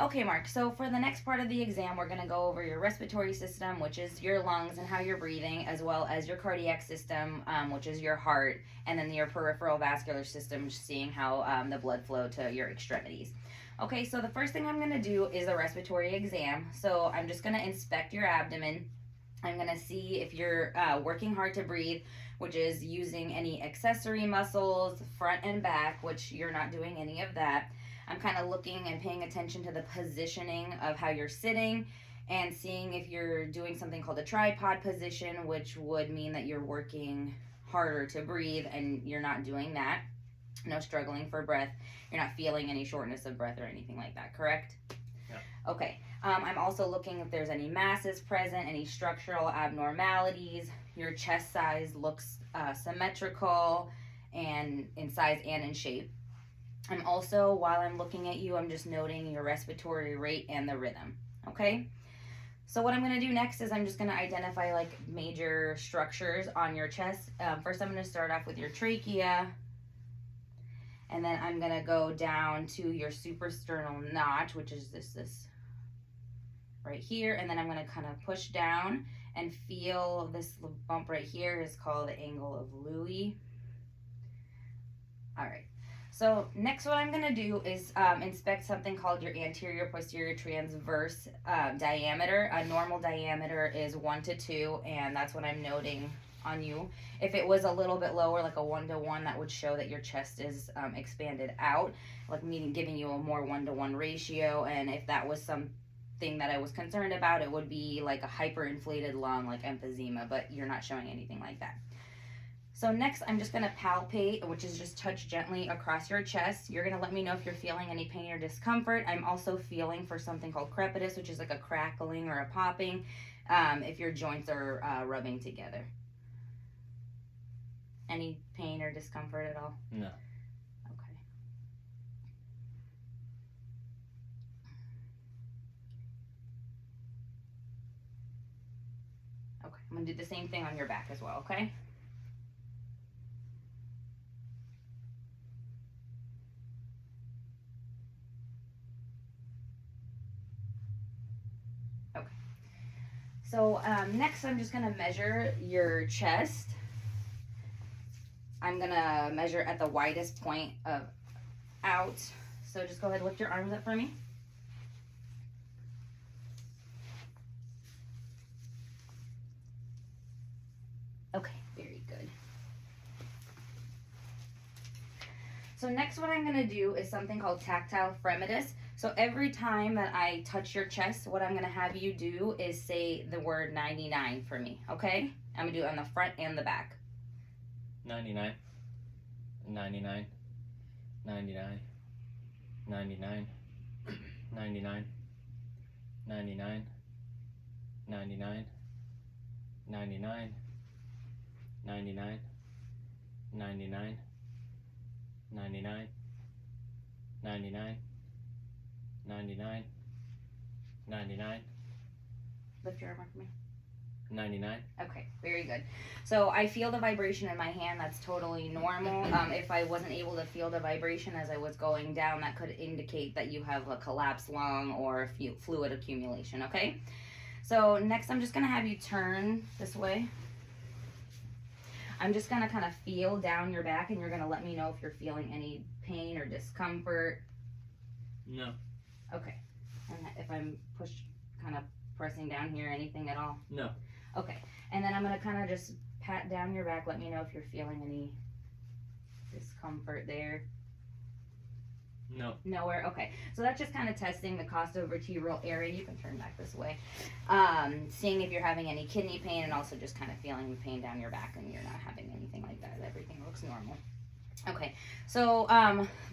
Okay, Mark, so for the next part of the exam, we're going to go over your respiratory system, which is your lungs and how you're breathing, as well as your cardiac system, which is your heart, and then your peripheral vascular system, seeing how the blood flow to your extremities. Okay, so the first thing I'm going to do is a respiratory exam. So I'm just going to inspect your abdomen. I'm going to see if you're working hard to breathe, which is using any accessory muscles, front and back, which you're not doing any of that. I'm kind of looking and paying attention to the positioning of how you're sitting and seeing if you're doing something called a tripod position, which would mean that you're working harder to breathe and you're not doing that. No struggling for breath. You're not feeling any shortness of breath or anything like that, correct? Yeah. Okay. I'm also looking if there's any masses present, any structural abnormalities. Your chest size looks symmetrical and in size and in shape. I'm also, while I'm looking at you, I'm just noting your respiratory rate and the rhythm, okay? So what I'm going to do next is I'm just going to identify like major structures on your chest. First, I'm going to start off with your trachea, and then I'm going to go down to your suprasternal notch, which is this right here, and then I'm going to kind of push down and feel this bump right here is called the angle of Louis. All right. So next what I'm going to do is inspect something called your anterior posterior transverse diameter. A normal diameter is 1 to 2, and that's what I'm noting on you. If it was a little bit lower, like a 1 to 1, that would show that your chest is expanded out, like meaning giving you a more 1 to 1 ratio. And if that was something that I was concerned about, it would be like a hyperinflated lung, like emphysema, but you're not showing anything like that. So next, I'm just going to palpate, which is just touch gently across your chest. You're going to let me know if you're feeling any pain or discomfort. I'm also feeling for something called crepitus, which is like a crackling or a popping, if your joints are rubbing together. Any pain or discomfort at all? No. Okay. Okay, I'm going to do the same thing on your back as well, okay? So next I'm just going to measure your chest. I'm going to measure at the widest point of out. So just go ahead and lift your arms up for me. Okay, very good. So next what I'm going to do is something called tactile fremitus. So every time that I touch your chest, what I'm going to have you do is say the word 99 for me, okay? I'm going to do it on the front and the back. 99, 99, 99, 99, 99, 99, 99, 99, 99, 99, 99, 99, 99, 99. Lift your arm up for me. 99. Okay, very good. So I feel the vibration in my hand. That's totally normal. If I wasn't able to feel the vibration as I was going down, that could indicate that you have a collapsed lung or fluid accumulation, okay? So next I'm just going to have you turn this way. I'm just going to kind of feel down your back, and you're going to let me know if you're feeling any pain or discomfort. No. Okay. And if I'm kind of pressing down here, anything at all? No. Okay. And then I'm going to kind of just pat down your back. Let me know if you're feeling any discomfort there. No. Nowhere? Okay. So that's just kind of testing the costovertebral area. You can turn back this way. Seeing if you're having any kidney pain, and also just kind of feeling pain down your back, and you're not having anything like that. Everything looks normal. Okay, so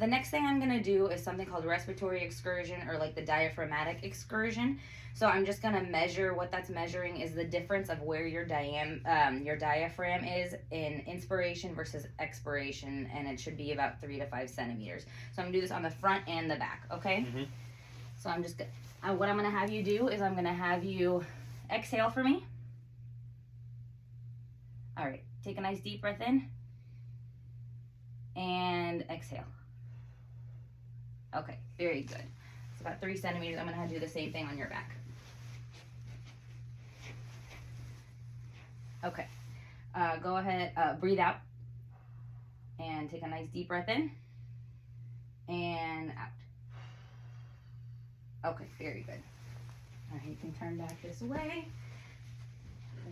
the next thing I'm going to do is something called respiratory excursion, or like the diaphragmatic excursion. So I'm just going to measure. What that's measuring is the difference of where your diaphragm is in inspiration versus expiration, and it should be about 3 to 5 centimeters. So I'm going to do this on the front and the back, okay? Mm-hmm. So I'm just what I'm going to have you do is I'm going to have you exhale for me. All right, take a nice deep breath in. And exhale. Okay, very good. So about 3 centimeters. I'm going to do the same thing on your back. Okay. Go ahead, breathe out. And take a nice deep breath in. And out. Okay, very good. All right, you can turn back this way.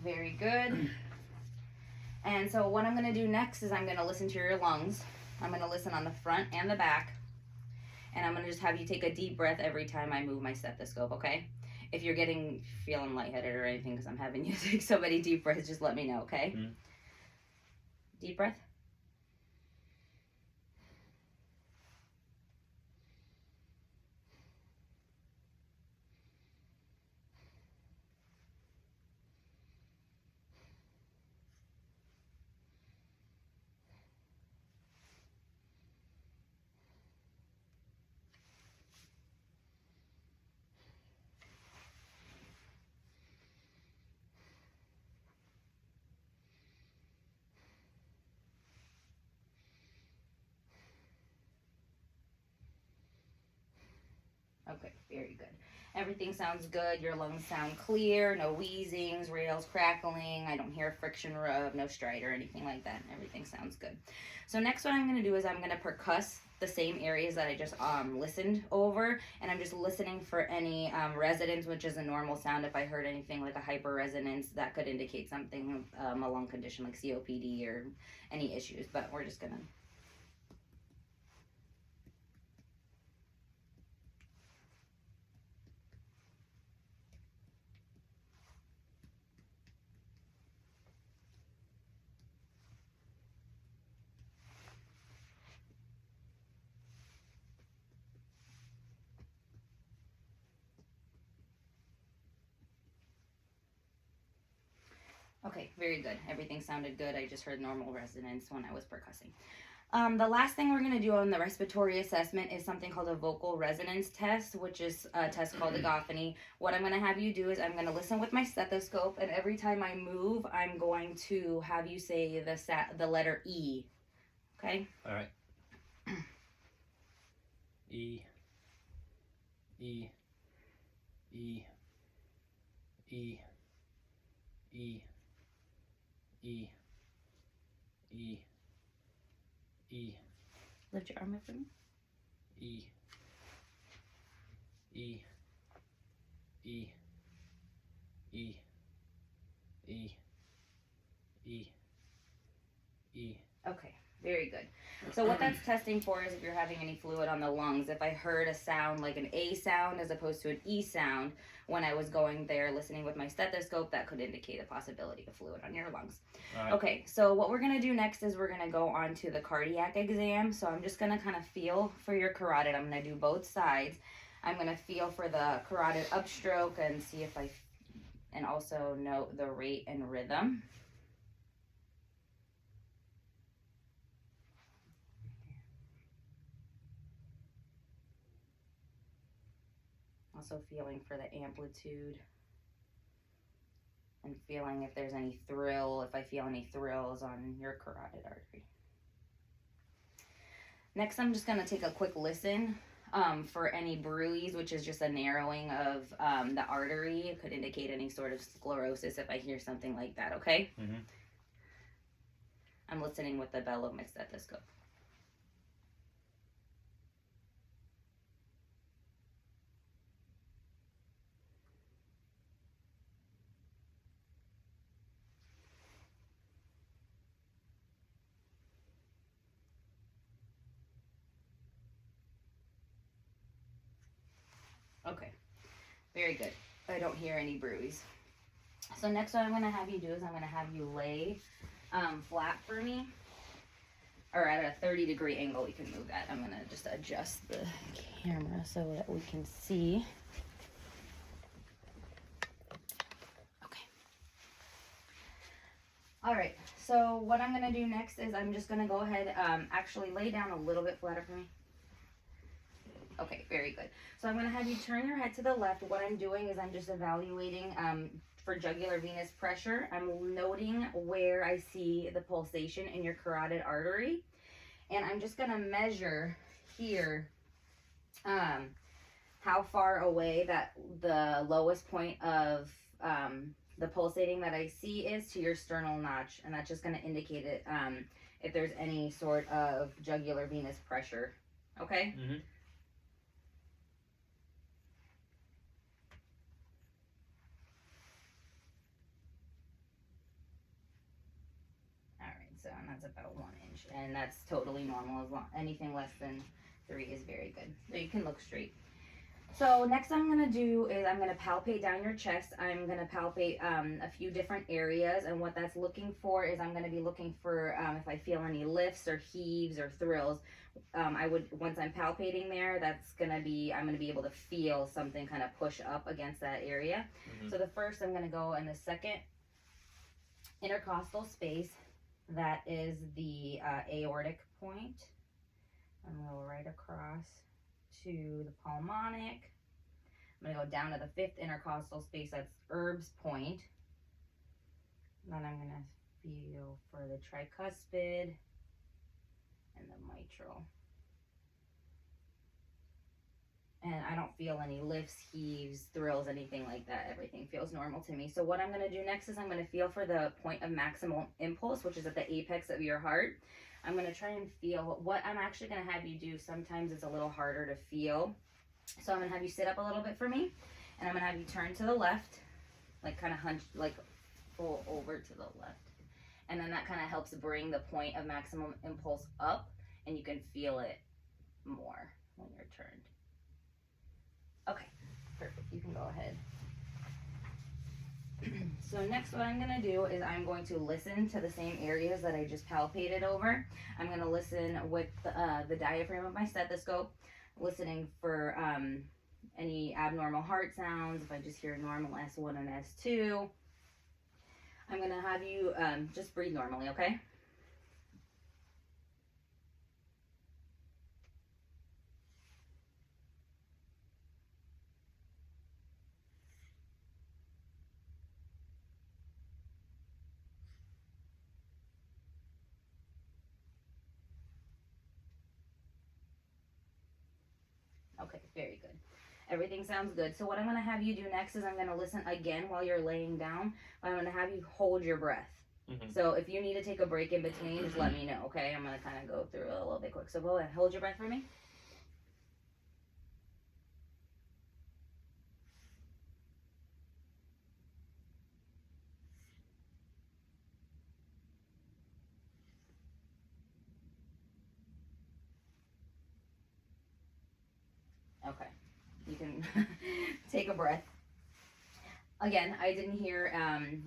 Very good. And so what I'm going to do next is I'm going to listen to your lungs. I'm going to listen on the front and the back. And I'm going to just have you take a deep breath every time I move my stethoscope, okay? If you're feeling lightheaded or anything because I'm having you take so many deep breaths, just let me know, okay? Mm-hmm. Deep breath. Okay, very good. Everything sounds good. Your lungs sound clear. No wheezings, rails crackling. I don't hear friction rub, no stride or anything like that. Everything sounds good. So next what I'm going to do is I'm going to percuss the same areas that I just listened over. And I'm just listening for any resonance, which is a normal sound. If I heard anything like a hyper resonance, that could indicate something, a lung condition like COPD or any issues. But we're just going to... Okay, very good. Everything sounded good. I just heard normal resonance when I was percussing. The last thing we're going to do on the respiratory assessment is something called a vocal resonance test, which is a test called agophony. What I'm going to have you do is I'm going to listen with my stethoscope, and every time I move, I'm going to have you say the letter E. Okay? All right. E. E. E. E. E. E. E. E. Lift your arm up for me. E. E. E. E. E. E. E. Okay, very good. So what that's testing for is if you're having any fluid on the lungs. If I heard a sound like an A sound as opposed to an E sound when I was going there listening with my stethoscope, that could indicate a possibility of fluid on your lungs. Right. Okay, so what we're going to do next is we're going to go on to the cardiac exam. So I'm just going to kind of feel for your carotid. I'm going to do both sides. I'm going to feel for the carotid upstroke and see if and also note the rate and rhythm. Also feeling for the amplitude and feeling if there's any thrill, if I feel any thrills on your carotid artery. Next, I'm just going to take a quick listen for any bruise, which is just a narrowing of the artery. It could indicate any sort of sclerosis if I hear something like that, okay? Mm-hmm. I'm listening with the bell of my stethoscope. Okay, very good. I don't hear any bruise. So next what I'm going to have you do is I'm going to have you lay flat for me, or at a 30-degree angle. We can move that. I'm going to just adjust the camera so that we can see. Okay. All right, so what I'm going to do next is I'm just going to go ahead, actually lay down a little bit flatter for me. Okay, very good. So I'm going to have you turn your head to the left. What I'm doing is I'm just evaluating for jugular venous pressure. I'm noting where I see the pulsation in your carotid artery. And I'm just going to measure here how far away that the lowest point of the pulsating that I see is to your sternal notch, and that's just going to indicate it if there's any sort of jugular venous pressure. Okay? Mm-hmm. Alright, so and that's about 1 inch, and that's totally normal. As long anything less than 3 is very good. So you can look straight. So next I'm going to do is I'm going to palpate down your chest. I'm going to palpate a few different areas, and what that's looking for is I'm going to be looking for if I feel any lifts or heaves or thrills. Once I'm palpating there, I'm going to be able to feel something kind of push up against that area. Mm-hmm. So the first, I'm going to go in the second intercostal space. That is the aortic point. I'm going to go right across to the pulmonic. I'm going to go down to the fifth intercostal space. That's Erb's point. Then I'm going to feel for the tricuspid and the mitral. And I don't feel any lifts, heaves, thrills, anything like that. Everything feels normal to me. So what I'm going to do next is I'm going to feel for the point of maximal impulse, which is at the apex of your heart. I'm going to try and feel what I'm actually going to have you do. Sometimes it's a little harder to feel. So I'm going to have you sit up a little bit for me. And I'm going to have you turn to the left, like kind of hunch, like pull over to the left. And then that kind of helps bring the point of maximum impulse up, and you can feel it more when you're turned. Okay, perfect. You can go ahead. So next what I'm going to do is I'm going to listen to the same areas that I just palpated over. I'm going to listen with the diaphragm of my stethoscope, listening for any abnormal heart sounds. If I just hear normal S1 and S2, I'm going to have you just breathe normally, okay? Okay, very good. Everything sounds good. So what I'm going to have you do next is I'm going to listen again while you're laying down. I'm going to have you hold your breath. Mm-hmm. So if you need to take a break in between, just let me know, okay? I'm going to kind of go through it a little bit quick. So go ahead, hold your breath for me. Okay, you can take a breath. Again, I didn't hear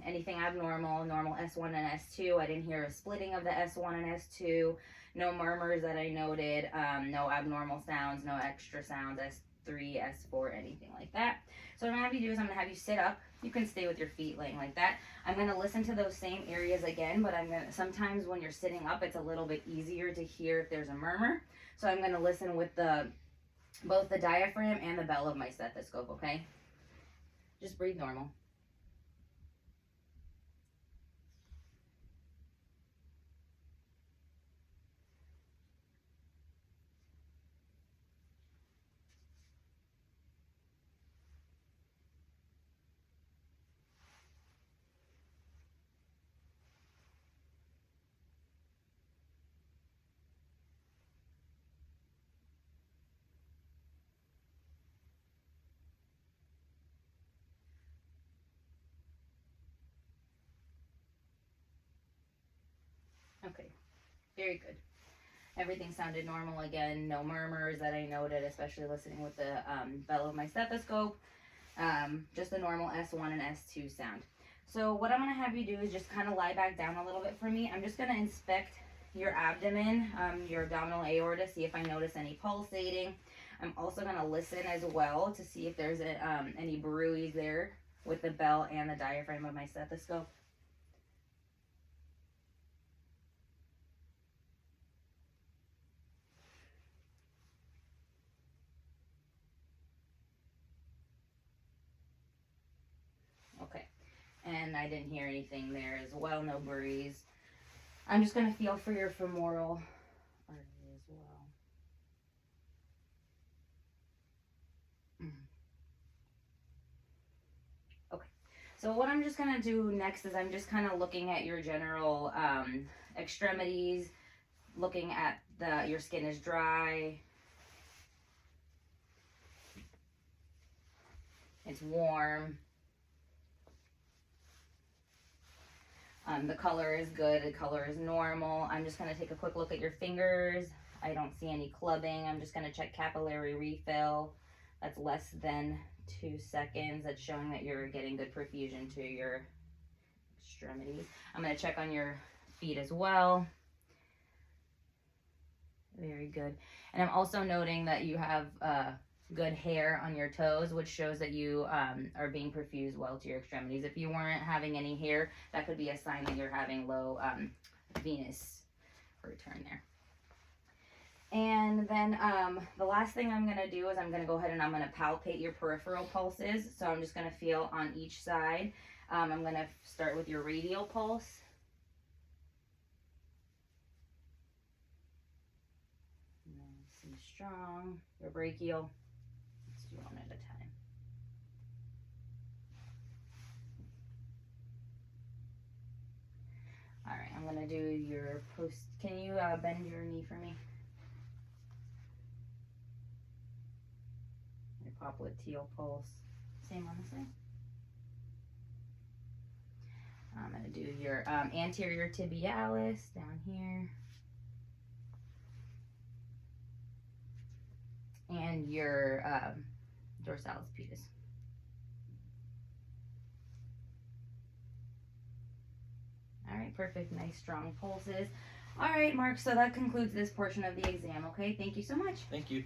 anything abnormal, normal S1 and S2. I didn't hear a splitting of the S1 and S2. No murmurs that I noted. No abnormal sounds, no extra sounds, S3, S4, anything like that. So what I'm going to have you do is I'm going to have you sit up. You can stay with your feet laying like that. I'm going to listen to those same areas again, but sometimes when you're sitting up, it's a little bit easier to hear if there's a murmur. So I'm going to listen with both the diaphragm and the bell of my stethoscope, okay? Just breathe normal. Okay, very good. Everything sounded normal again. No murmurs that I noted, especially listening with the bell of my stethoscope. Just a normal S1 and S2 sound. So what I'm going to have you do is just kind of lie back down a little bit for me. I'm just going to inspect your abdomen, your abdominal aorta, see if I notice any pulsating. I'm also going to listen as well to see if there's any bruise there with the bell and the diaphragm of my stethoscope. Okay, and I didn't hear anything there as well, no bruise. I'm just going to feel for your femoral artery as well. So what I'm just gonna do next is I'm just kind of looking at your general extremities, looking at your skin is dry, it's warm, the color is good, the color is normal. I'm just gonna take a quick look at your fingers. I don't see any clubbing. I'm just gonna check capillary refill. That's less than 2 seconds. That's showing that you're getting good perfusion to your extremities. I'm going to check on your feet as well. Very good. And I'm also noting that you have good hair on your toes, which shows that you are being perfused well to your extremities. If you weren't having any hair, that could be a sign that you're having low venous return there. And then the last thing I'm going to do is I'm going to go ahead and I'm going to palpate your peripheral pulses. So I'm just going to feel on each side. I'm going to start with your radial pulse. Nice and strong. Your brachial. Let's do one at a time. All right, I'm going to do your post. Can you bend your knee for me? Popliteal pulse, same on the side. I'm going to do your anterior tibialis down here. And your dorsalis pedis. All right, perfect. Nice, strong pulses. All right, Mark, so that concludes this portion of the exam, okay? Thank you so much. Thank you.